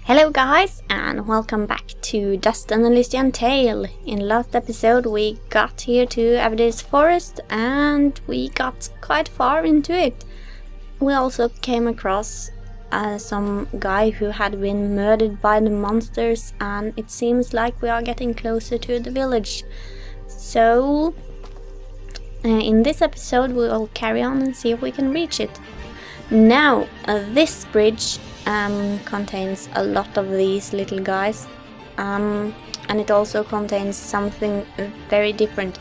Hello guys, and welcome back to Dust and Elysian Tale. In last episode we got here to Avadis Forest and we got quite far into it. We also came across some guy who had been murdered by the monsters, and it seems like we are getting closer to the village. So in this episode we will carry on and see if we can reach it. Now this bridge contains a lot of these little guys, and it also contains something very different.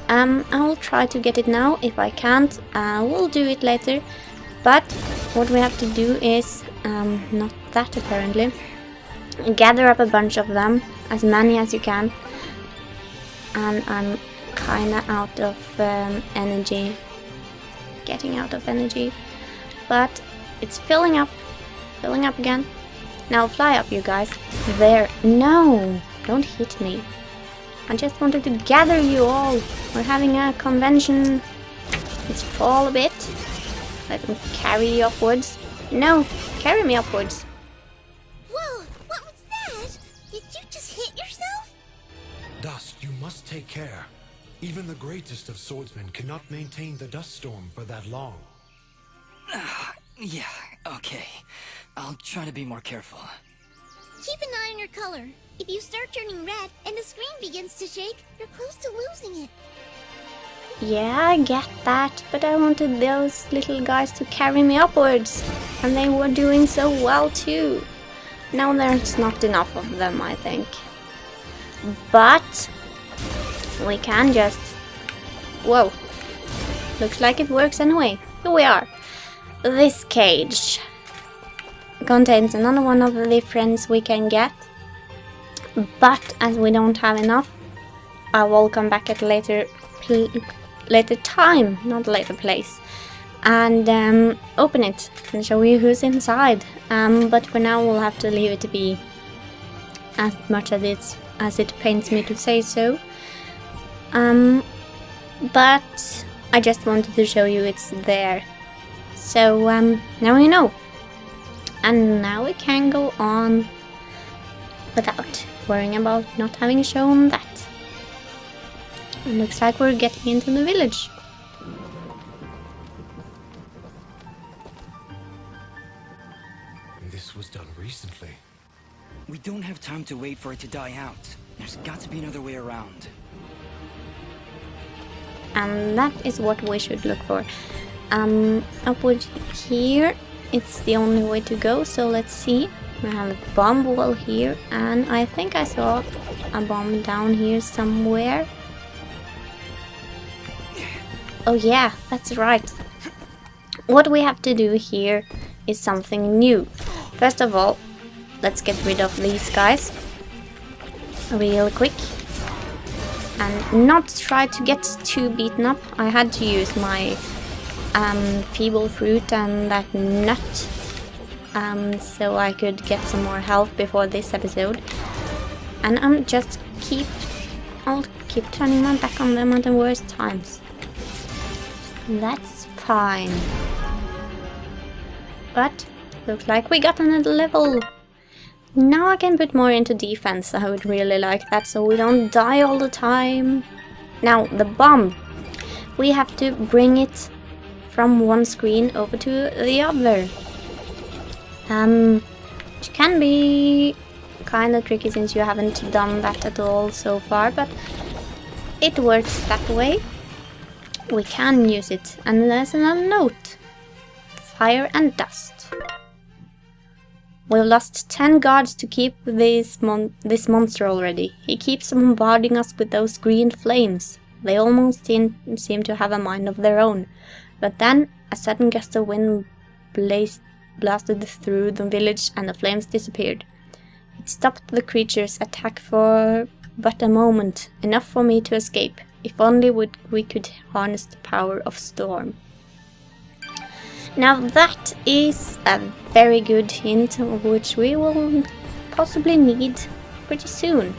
I will try to get it now. If I can't, we'll do it later. But what we have to do is, not that apparently, gather up a bunch of them, as many as you can. And I'm kinda out of energy, getting out of energy, but it's filling up again. Now fly up, you guys. There. No, don't hit me. I just wanted to gather you all. We're having a convention. Let's fall a bit. Let them carry you upwards. No, carry me upwards. Whoa, what was that? Did you just hit yourself? Dust, you must take care. Even the greatest of swordsmen cannot maintain the dust storm for that long. Yeah, okay. I'll try to be more careful. Keep an eye on your color. If you start turning red and the screen begins to shake, you're close to losing it. Yeah, I get that, but I wanted those little guys to carry me upwards, and they were doing so well too. Now there's not enough of them, I think. But we can just... Whoa. Looks like it works anyway. Here we are. This cage contains another one of the friends we can get, but as we don't have enough, I will come back at later time, not later place, and open it and show you who's inside. But for now we'll have to leave it to be, as much as it pains me to say so. But I just wanted to show you it's there. So now you know. And now we can go on without worrying about not having shown that. It looks like we're getting into the village. This was done recently. We don't have time to wait for it to die out. There's got to be another way around. And that is what we should look for. Upward here, it's the only way to go, so let's see. We have a bomb wall here, and I think I saw a bomb down here somewhere. Oh yeah, that's right. What we have to do here is something new. First of all, let's get rid of these guys real quick. And not try to get too beaten up. I had to use my feeble fruit and that nut so I could get some more health before this episode. And I'll keep turning my back on them at the worst times. That's fine. But looks like we got another level. Now I can put more into defense. I would really like that, so we don't die all the time. Now the bomb. We have to bring it from one screen over to the other. Which can be kind of tricky since you haven't done that at all so far, but it works that way. We can use it. And there's another note. Fire and dust. We've lost 10 guards to keep this monster already. He keeps bombarding us with those green flames. They almost seem to have a mind of their own. But then a sudden gust of wind blasted through the village and the flames disappeared. It stopped the creature's attack for but a moment, enough for me to escape. If only we could harness the power of storm. Now that is a very good hint, which we will possibly need pretty soon.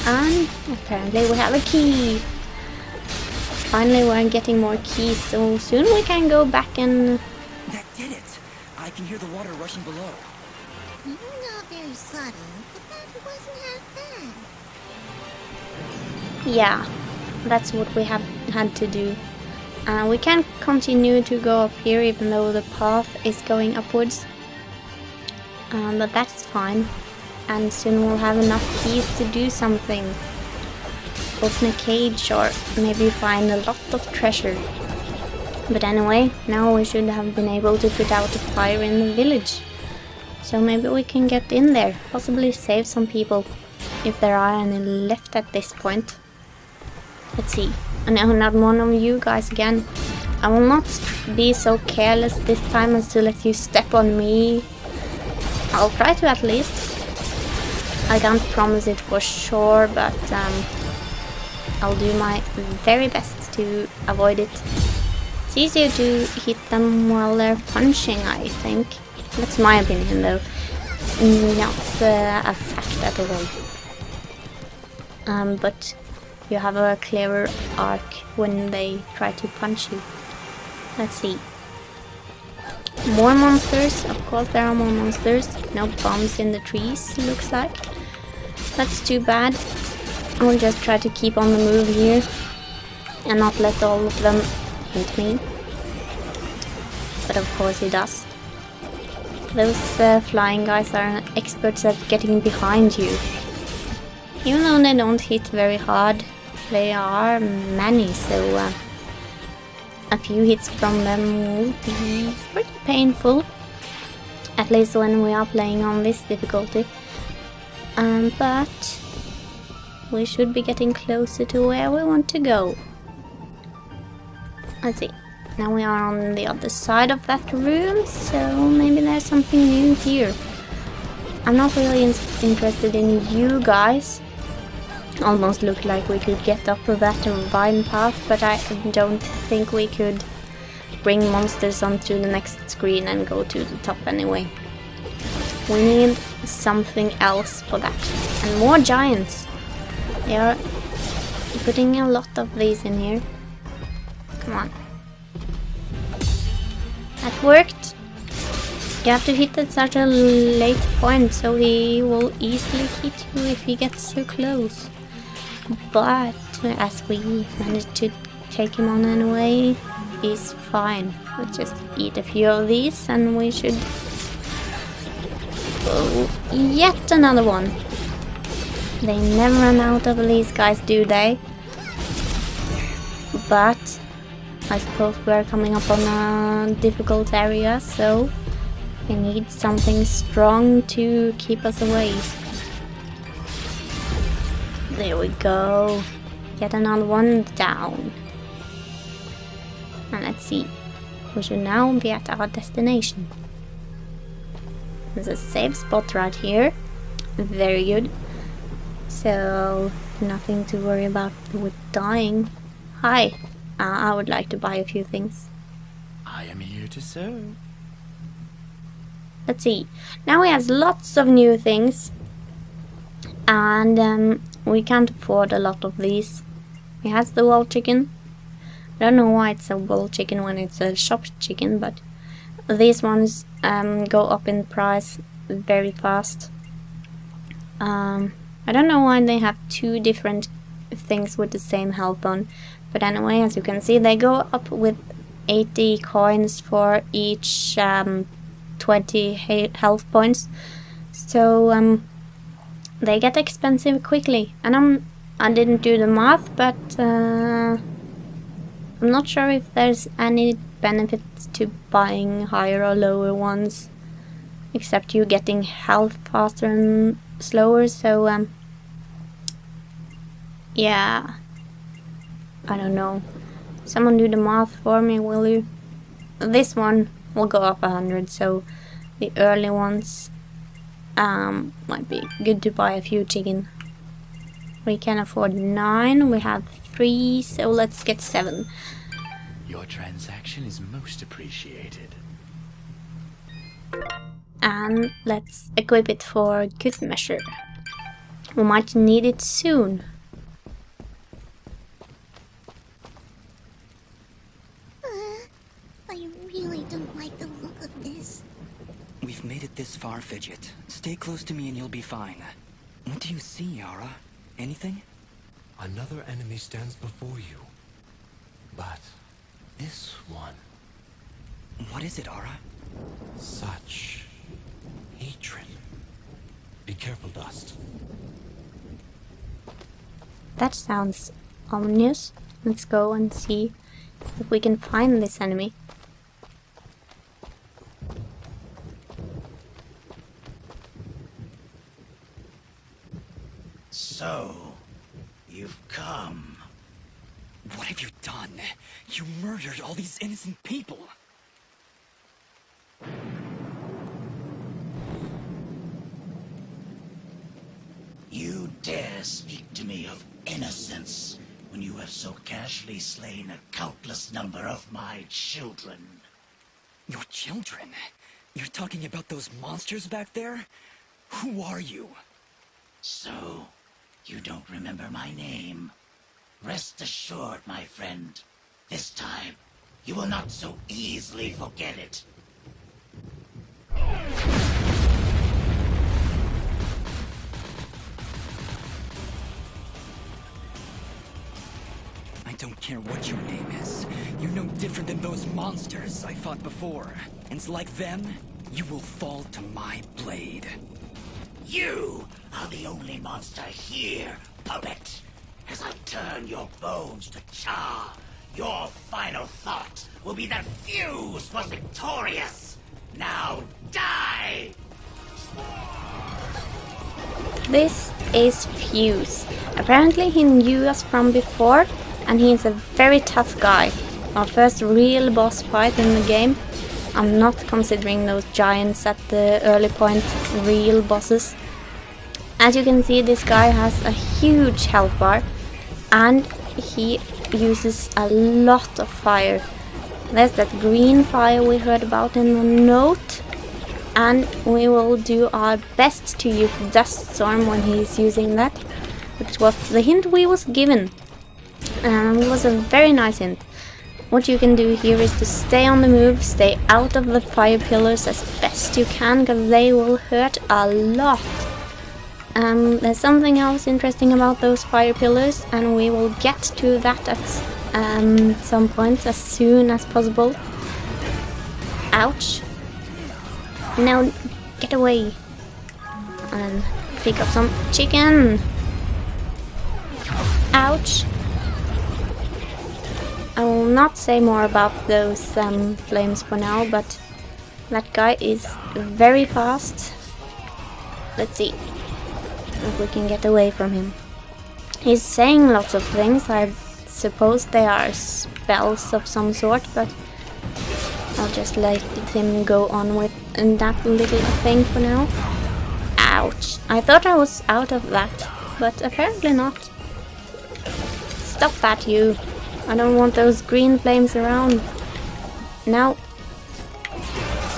And apparently we have a key. Finally we're getting more keys, so soon we can go back and... That did it! I can hear the water rushing below. You're not very subtle, but that wasn't half bad. Yeah, that's what we have had to do. We can't continue to go up here even though the path is going upwards. But that's fine. And soon we'll have enough keys to do something. Open a cage or maybe find a lot of treasure. But anyway, now we should have been able to put out a fire in the village. So maybe we can get in there, possibly save some people, if there are any left at this point. Let's see. No, not one of you guys again. I will not be so careless this time as to let you step on me. I'll try to at least. I can't promise it for sure, but I'll do my very best to avoid it. It's easier to hit them while they're punching, I think. That's my opinion, though. Not a fact at all. But you have a clearer arc when they try to punch you. Let's see. More monsters. Of course there are more monsters. No bombs in the trees, looks like. That's too bad. I'll just try to keep on the move here and not let all of them hit me. But of course he does. Those flying guys are experts at getting behind you. Even though they don't hit very hard, they are many, so a few hits from them will be pretty painful. At least when we are playing on this difficulty. But we should be getting closer to where we want to go. Let's see. Now we are on the other side of that room, so maybe there's something new here. I'm not really interested in you guys. Almost looked like we could get up that vine path, but I don't think we could bring monsters onto the next screen and go to the top anyway. We need something else for that. And more giants. They are putting a lot of these in here. Come on. That worked. You have to hit at such a late point, so he will easily hit you if he gets so close. But as we managed to take him on anyway, he's fine. Let's just eat a few of these and we should... Oh, yet another one. They never run out of these guys, do they? But I suppose we're coming up on a difficult area, so we need something strong to keep us away. There we go. Yet another one down. And let's see. We should now be at our destination. There's a safe spot right here. Very good. So, nothing to worry about with dying. Hi. I would like to buy a few things. I am here to serve. Let's see. Now he has lots of new things. And we can't afford a lot of these. He has the wall chicken. I don't know why it's a wall chicken when it's a shop chicken, but these ones go up in price very fast. I don't know why they have two different things with the same health on. But anyway, as you can see, they go up with 80 coins for each 20 health points. So they get expensive quickly. And I didn't do the math, but I'm not sure if there's any benefit to buying higher or lower ones, except you getting health faster and slower. So yeah. I don't know. Someone do the math for me, will you? This one will go up 100, so the early ones might be good to buy a few chicken. We can afford 9, we have 3, so let's get 7. Your transaction is most appreciated. And let's equip it for good measure. We might need it soon. I really don't like the look of this. We've made it this far fidget. Stay close to me and you'll be fine. What do you see, Yara? Anything? Another enemy stands before you. But this one... What is it, Ara? Such... hatred. Be careful, Dust. That sounds ominous. Let's go and see if we can find this enemy. So, you've come. What have you done? You murdered all these innocent people. You dare speak to me of innocence when you have so casually slain a countless number of my children. Your children? You're talking about those monsters back there? Who are you? So, you don't remember my name? Rest assured, my friend. This time, you will not so easily forget it. I don't care what your name is. You're no different than those monsters I fought before. And like them, you will fall to my blade. You are the only monster here, puppet. As I turn your bones to char, your final thought will be that Fuse was victorious. Now die! This is Fuse. Apparently he knew us from before, and he is a very tough guy. Our first real boss fight in the game. I'm not considering those giants at the early point real bosses. As you can see, this guy has a huge health bar, and he uses a lot of fire. There's that green fire we heard about in the note, and we will do our best to use Dust Storm when he's using that, which was the hint we was given. It was a very nice hint. What you can do here is to stay on the move, stay out of the fire pillars as best you can, because they will hurt a lot. There's something else interesting about those fire pillars, and we will get to that at some point as soon as possible. Ouch. Now get away and pick up some chicken. Ouch. I will not say more about those flames for now, but that guy is very fast. Let's see if we can get away from him. He's saying lots of things. I suppose they are spells of some sort, but I'll just let him go on with that little thing for now. Ouch. I thought I was out of that, but apparently not. Stop that, you. I don't want those green flames around. Now,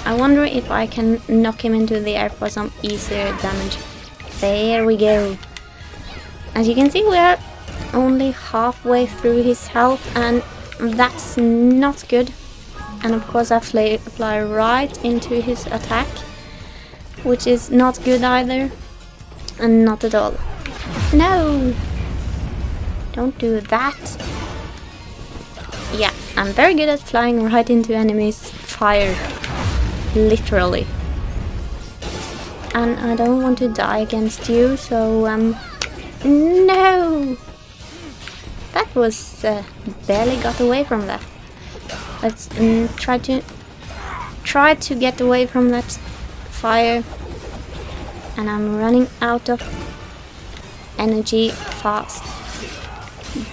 I wonder if I can knock him into the air for some easier damage. There we go. As you can see, we are only halfway through his health, and that's not good. And of course I fly right into his attack, which is not good either. And not at all. No! Don't do that. Yeah, I'm very good at flying right into enemies' fire. Literally. And I don't want to die against you, so no! That was barely got away from that. Let's try to get away from that fire. And I'm running out of energy fast.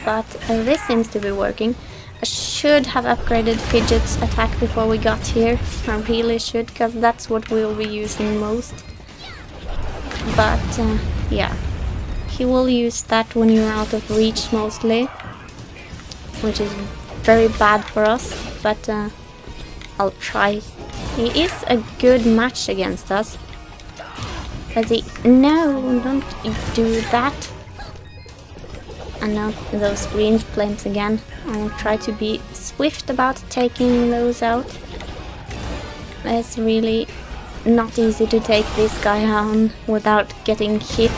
But this seems to be working. I should have upgraded Fidget's attack before we got here. I really should, because that's what we'll be using most. But yeah, he will use that when you're out of reach mostly, which is very bad for us, but I'll try. He is a good match against us. Let's see. No, don't do that. And now those green flames again. I'll try to be swift about taking those out. There's really not easy to take this guy on without getting hit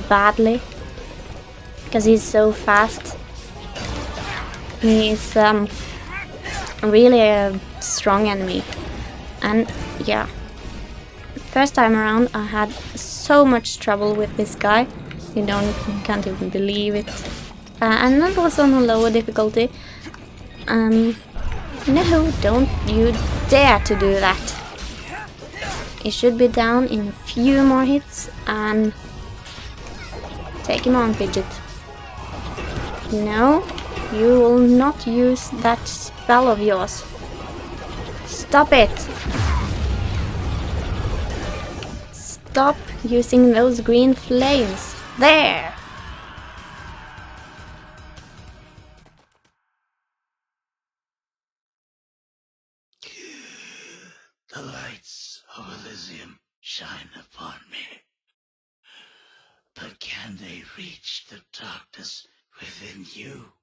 badly, because he's so fast. He's really a strong enemy, and yeah, first time around I had so much trouble with this guy. You can't even believe it. And that was on a lower difficulty. No, don't you dare to do that. He should be down in a few more hits, and take him on, Fidget. No, you will not use that spell of yours. Stop it! Stop using those green flames. There! The lights of Elysium shine upon me. But can they reach the darkness within you?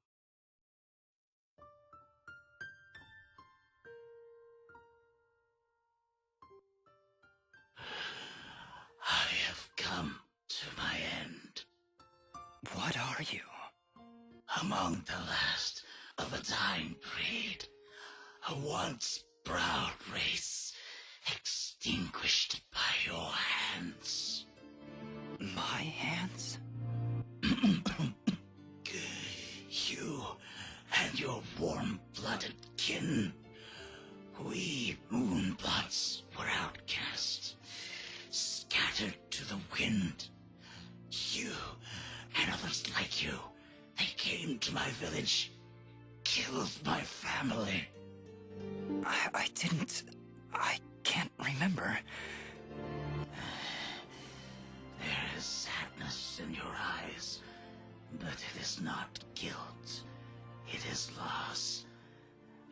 I have come to my end. What are you? Among the last of a dying breed, a once proud race, extinguished by your hands. My hands? You and your warm-blooded kin. We Moonblots were outcast, scattered to the wind. You and others like you, they came to my village, killed my family. I didn't... I can't remember. There is sadness in your eyes, but it is not guilt. It is loss.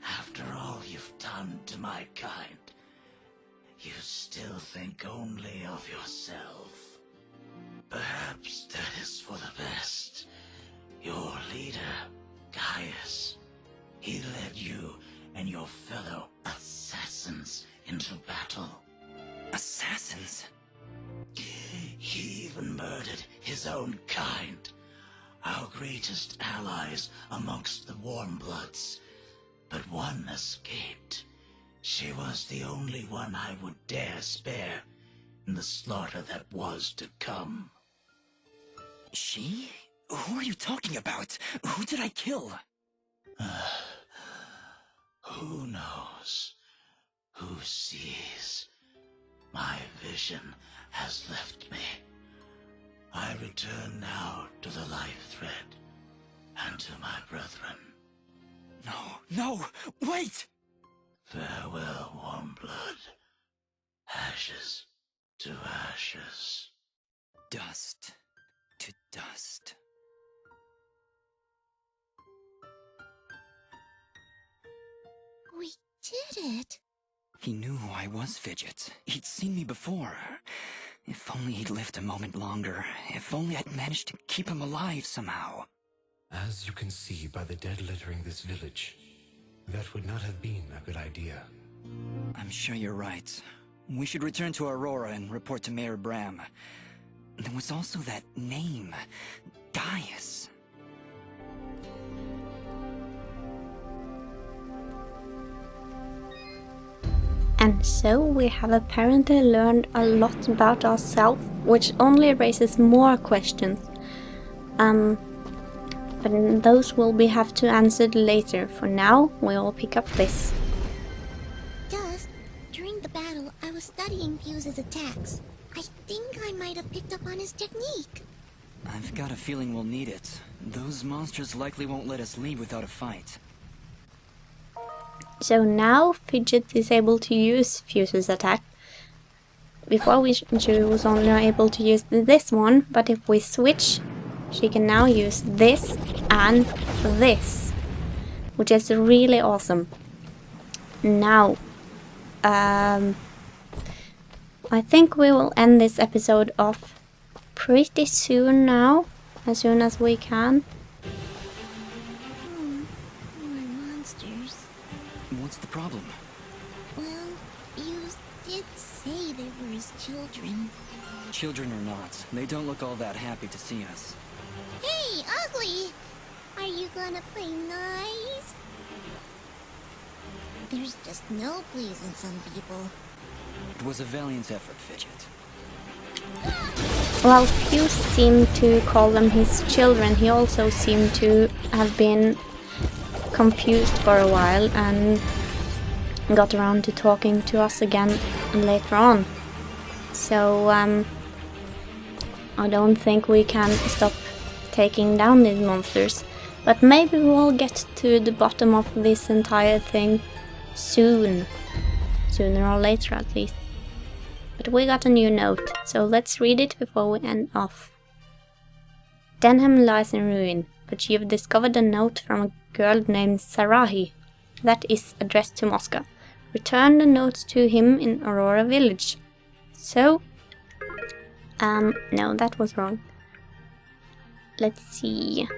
After all you've done to my kind, you still think only of yourself. Perhaps that is for the best. Your leader, Gaius, he led you and your fellow assassins into battle. Assassins? He even murdered his own kind, our greatest allies amongst the Warmbloods. But one escaped. She was the only one I would dare spare in the slaughter that was to come. She? Who are you talking about? Who did I kill? Who knows? Who sees? My vision has left me. I return now to the life thread and to my brethren. No, wait! Farewell, Warmblood. Ashes to ashes. Dust to dust. We did it. He knew who I was, Fidget. He'd seen me before. If only he'd lived a moment longer. If only I'd managed to keep him alive somehow. As you can see by the dead littering this village, that would not have been a good idea. I'm sure you're right. We should return to Aurora and report to Mayor Bram. There was also that name, Gaius. And so we have apparently learned a lot about ourselves, which only raises more questions. But those will have to answered later. For now, we'll pick up this. Dust, during the battle, I was studying Fuse's attacks. I think I might have picked up on his technique. I've got a feeling we'll need it. Those monsters likely won't let us leave without a fight. So now Fidget is able to use Fuse's attack. Before she was only able to use this one, but if we switch, she can now use this and this, which is really awesome. Now, I think we will end this episode off pretty soon now, as soon as we can. More monsters. What's the problem? Well, Fuse did say there Children or not, they don't look all that happy to see us. Hey, Ugly! Are you gonna play nice? There's just no pleasing some people. It was a valiant effort, Fidget. While few seem to call them his children, he also seemed to have been confused for a while and got around to talking to us again later on. So I don't think we can stop taking down these monsters, but maybe we'll get to the bottom of this entire thing soon, sooner or later at least. But we got a new note, so let's read it before we end off. Denham lies in ruin, but you've discovered a note from a girl named Sarahi that is addressed to Mosca. Return the note to him in Aurora Village. So, no, that was wrong. Let's see.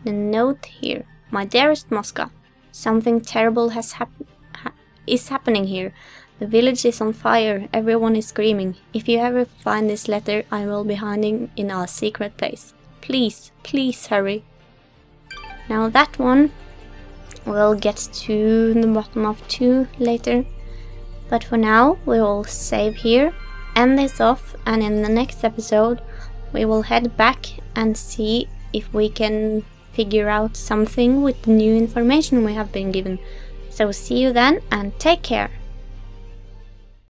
The note here. My dearest Mosca, something terrible is happening here. The village is on fire, everyone is screaming. If you ever find this letter, I will be hiding in our secret place. Please, please hurry. Now that one we'll get to the bottom of too later. But for now, we will save here, end this off, and in the next episode we will head back and see if we can figure out something with the new information we have been given. So see you then, and take care!